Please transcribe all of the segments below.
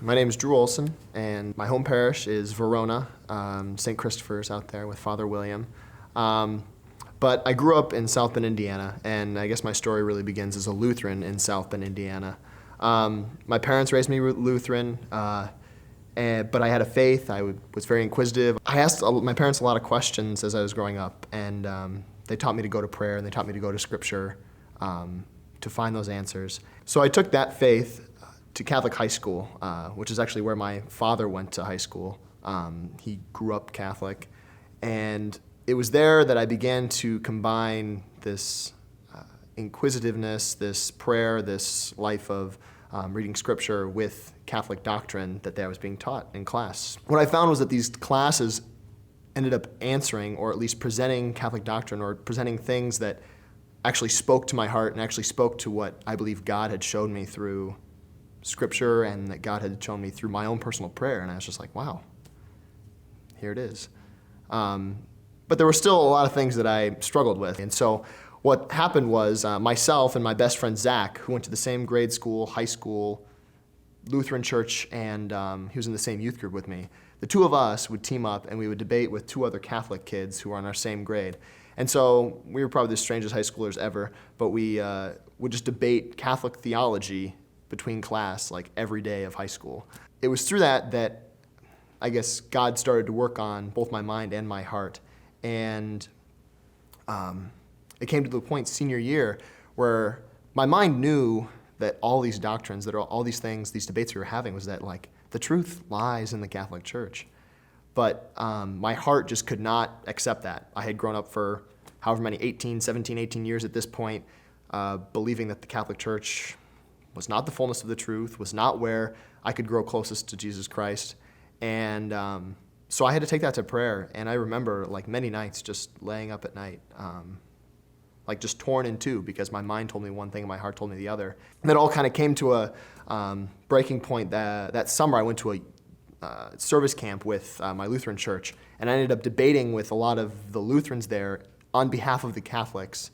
My name is Drew Olson, and my home parish is Verona, St. Christopher's out there with Father William. But I grew up in South Bend, Indiana, and I guess my story really begins as a Lutheran in South Bend, Indiana. My parents raised me Lutheran, but I had a faith. I was very inquisitive. I asked my parents a lot of questions as I was growing up, and they taught me to go to prayer, and they taught me to go to Scripture to find those answers. So I took that faith to Catholic high school, which is actually where my father went to high school. He grew up Catholic, and it was there that I began to combine this inquisitiveness, this prayer, this life of reading Scripture with Catholic doctrine that I was being taught in class. What I found was that these classes ended up answering, or at least presenting Catholic doctrine, or presenting things that actually spoke to my heart and actually spoke to what I believe God had shown me through Scripture and that God had shown me through my own personal prayer. And I was just like, wow, here it is. But there were still a lot of things that I struggled with. And so what happened was myself and my best friend Zach, who went to the same grade school, high school, Lutheran church, and he was in the same youth group with me. The two of us would team up and we would debate with two other Catholic kids who were on our same grade. And so we were probably the strangest high schoolers ever, but we would just debate Catholic theology between class like every day of high school. It was through that I guess God started to work on both my mind and my heart. And it came to the point senior year where my mind knew that all these doctrines, that all these things, these debates we were having, was that like the truth lies in the Catholic Church. But my heart just could not accept that. I had grown up for however many, 17, 18 years at this point, believing that the Catholic Church was not the fullness of the truth, was not where I could grow closest to Jesus Christ. And so I had to take that to prayer. And I remember like many nights just laying up at night, like just torn in two, because my mind told me one thing and my heart told me the other. And that all kind of came to a breaking point. That summer I went to a service camp with my Lutheran church, and I ended up debating with a lot of the Lutherans there on behalf of the Catholics,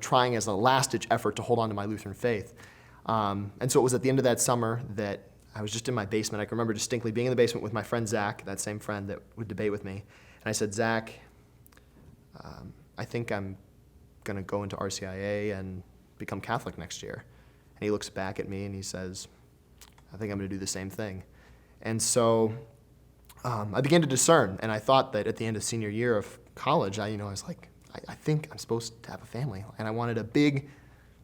trying as a last-ditch effort to hold on to my Lutheran faith. And so it was at the end of that summer that I was just in my basement. I can remember distinctly being in the basement with my friend Zach, that same friend that would debate with me. And I said, Zach, I think I'm going to go into RCIA and become Catholic next year. And he looks back at me and he says, I think I'm going to do the same thing. And so I began to discern, and I thought that at the end of senior year of college, I was like, I think I'm supposed to have a family. And I wanted a big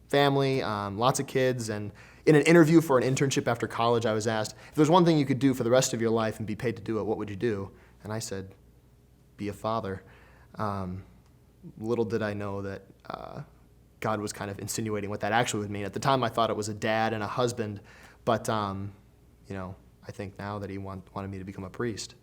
family, lots of kids. And in an interview for an internship after college, I was asked, if there's one thing you could do for the rest of your life and be paid to do it, what would you do? And I said, be a father. Little did I know that God was kind of insinuating what that actually would mean. At the time, I thought it was a dad and a husband, but I think now that he wanted me to become a priest.